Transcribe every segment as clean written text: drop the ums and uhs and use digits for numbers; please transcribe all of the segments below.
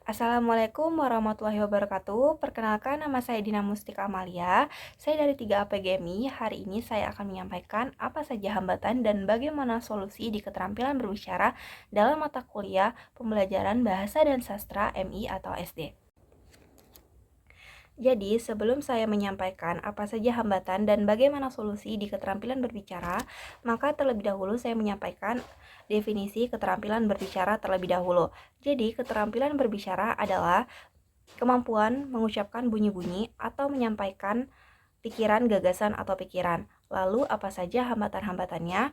Assalamualaikum warahmatullahi wabarakatuh. Perkenalkan, nama saya Dina Mustika Amalia. Saya dari 3APGMI. Hari ini saya akan menyampaikan apa saja hambatan dan bagaimana solusi di keterampilan berbicara dalam mata kuliah pembelajaran Bahasa dan Sastra MI atau SD. Jadi, sebelum saya menyampaikan apa saja hambatan dan bagaimana solusi di keterampilan berbicara, maka terlebih dahulu saya menyampaikan definisi keterampilan berbicara terlebih dahulu. Jadi, keterampilan berbicara adalah kemampuan mengucapkan bunyi-bunyi atau menyampaikan pikiran, gagasan, atau pikiran. Lalu, apa saja hambatan-hambatannya?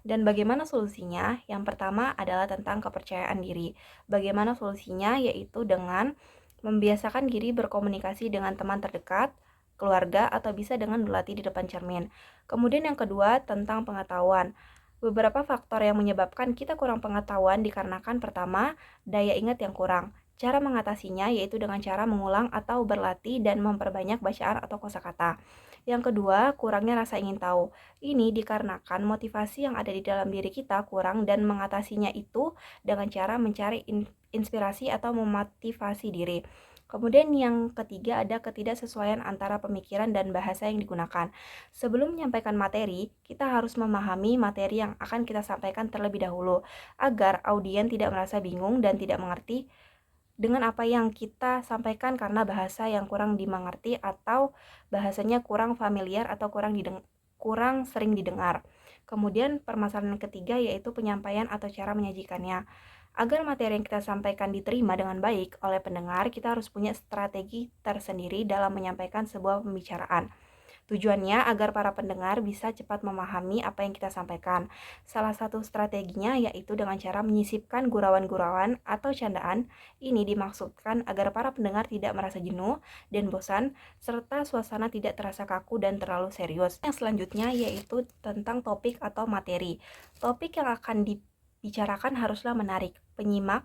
Dan bagaimana solusinya? Yang pertama adalah tentang kepercayaan diri. Bagaimana solusinya? Yaitu dengan membiasakan diri berkomunikasi dengan teman terdekat, keluarga, atau bisa dengan berlatih di depan cermin. Kemudian yang kedua tentang pengetahuan. Beberapa faktor yang menyebabkan kita kurang pengetahuan dikarenakan pertama, daya ingat yang kurang. Cara mengatasinya yaitu dengan cara mengulang atau berlatih dan memperbanyak bacaan atau kosakata. Yang kedua, kurangnya rasa ingin tahu. Ini dikarenakan motivasi yang ada di dalam diri kita kurang dan mengatasinya itu dengan cara mencari inspirasi atau memotivasi diri. Kemudian yang ketiga ada ketidaksesuaian antara pemikiran dan bahasa yang digunakan. Sebelum menyampaikan materi, kita harus memahami materi yang akan kita sampaikan terlebih dahulu, agar audien tidak merasa bingung dan tidak mengerti dengan apa yang kita sampaikan karena bahasa yang kurang dimengerti atau bahasanya kurang familiar atau kurang sering didengar. Kemudian permasalahan ketiga yaitu penyampaian atau cara menyajikannya. Agar materi yang kita sampaikan diterima dengan baik oleh pendengar, kita harus punya strategi tersendiri dalam menyampaikan sebuah pembicaraan. Tujuannya agar para pendengar bisa cepat memahami apa yang kita sampaikan. Salah satu strateginya yaitu dengan cara menyisipkan gurauan-gurauan atau candaan. Ini dimaksudkan agar para pendengar tidak merasa jenuh dan bosan, serta suasana tidak terasa kaku dan terlalu serius. Yang selanjutnya yaitu tentang topik atau materi. Topik yang akan dibicarakan haruslah menarik penyimak,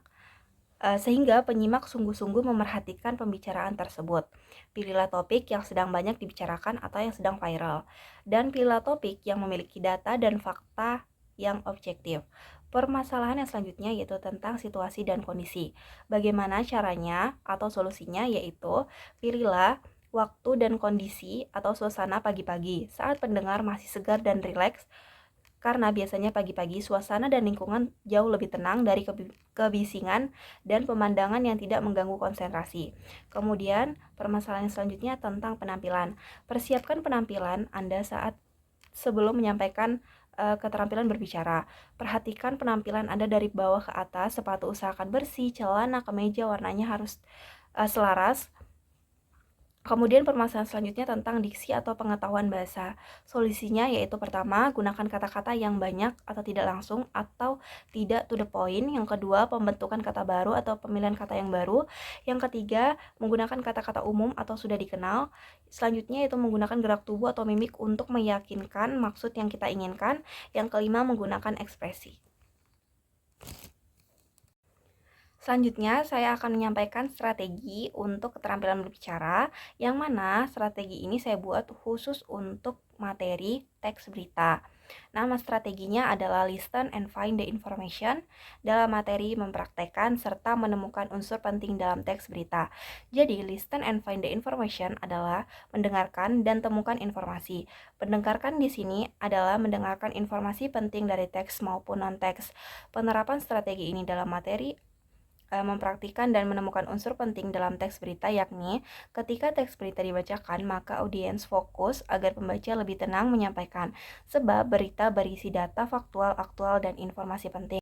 sehingga penyimak sungguh-sungguh memerhatikan pembicaraan tersebut. Pilihlah topik yang sedang banyak dibicarakan atau yang sedang viral, dan pilihlah topik yang memiliki data dan fakta yang objektif. Permasalahan yang selanjutnya yaitu tentang situasi dan kondisi. Bagaimana caranya atau solusinya yaitu pilihlah waktu dan kondisi atau suasana pagi-pagi saat pendengar masih segar dan rileks, karena biasanya pagi-pagi suasana dan lingkungan jauh lebih tenang dari kebisingan dan pemandangan yang tidak mengganggu konsentrasi. Kemudian, permasalahan selanjutnya tentang penampilan. Persiapkan penampilan Anda saat sebelum menyampaikan keterampilan berbicara. Perhatikan penampilan Anda dari bawah ke atas, sepatu usahakan bersih, celana, kemeja warnanya harus selaras. Kemudian permasalahan selanjutnya tentang diksi atau pengetahuan bahasa. Solusinya yaitu pertama, gunakan kata-kata yang banyak atau tidak langsung atau tidak to the point. Yang kedua, pembentukan kata baru atau pemilihan kata yang baru. Yang ketiga, menggunakan kata-kata umum atau sudah dikenal. Selanjutnya yaitu menggunakan gerak tubuh atau mimik untuk meyakinkan maksud yang kita inginkan. Yang kelima, menggunakan ekspresi. Selanjutnya, saya akan menyampaikan strategi untuk keterampilan berbicara, yang mana strategi ini saya buat khusus untuk materi teks berita. Nama strateginya adalah Listen and Find the Information. Dalam materi mempraktekkan serta menemukan unsur penting dalam teks berita. Jadi, Listen and Find the Information adalah mendengarkan dan temukan informasi. Mendengarkan di sini adalah mendengarkan informasi penting dari teks maupun non-teks. Penerapan strategi ini dalam materi mempraktikkan dan menemukan unsur penting dalam teks berita, yakni ketika teks berita dibacakan maka audiens fokus agar pembaca lebih tenang menyampaikan, sebab berita berisi data faktual, aktual, dan informasi penting.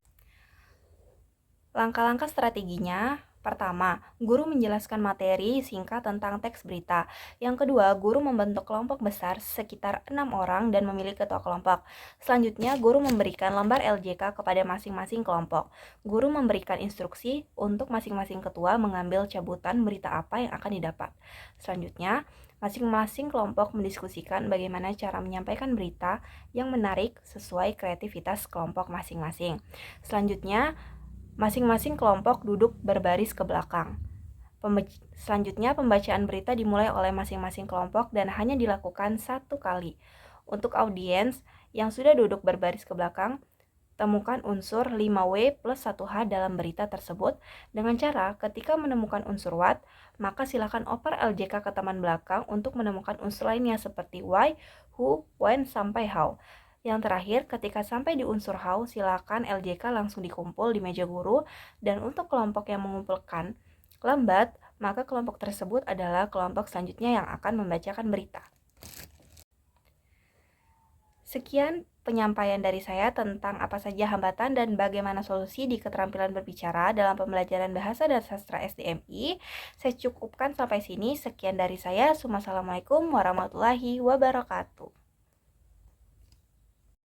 Langkah-langkah strateginya: pertama, guru menjelaskan materi singkat tentang teks berita. Yang kedua, guru membentuk kelompok besar sekitar 6 orang dan memilih ketua kelompok. Selanjutnya, guru memberikan lembar LJK kepada masing-masing kelompok. Guru memberikan instruksi untuk masing-masing ketua mengambil cabutan berita apa yang akan didapat. Selanjutnya, masing-masing kelompok mendiskusikan bagaimana cara menyampaikan berita yang menarik sesuai kreativitas kelompok masing-masing. Selanjutnya, masing-masing kelompok duduk berbaris ke belakang. Selanjutnya, pembacaan berita dimulai oleh masing-masing kelompok dan hanya dilakukan 1 kali. Untuk audiens yang sudah duduk berbaris ke belakang, Temukan unsur 5W plus 1H dalam berita tersebut dengan cara ketika menemukan unsur what, maka silakan oper LJK ke taman belakang untuk menemukan unsur lainnya seperti why, who, when, sampai how. Yang terakhir, ketika sampai di unsur how, silakan LJK langsung dikumpul di meja guru, dan untuk kelompok yang mengumpulkan lambat, maka kelompok tersebut adalah kelompok selanjutnya yang akan membacakan berita. Sekian penyampaian dari saya tentang apa saja hambatan dan bagaimana solusi di keterampilan berbicara dalam pembelajaran bahasa dan sastra SDMI. Saya cukupkan sampai sini. Sekian dari saya. Wassalamualaikum warahmatullahi wabarakatuh.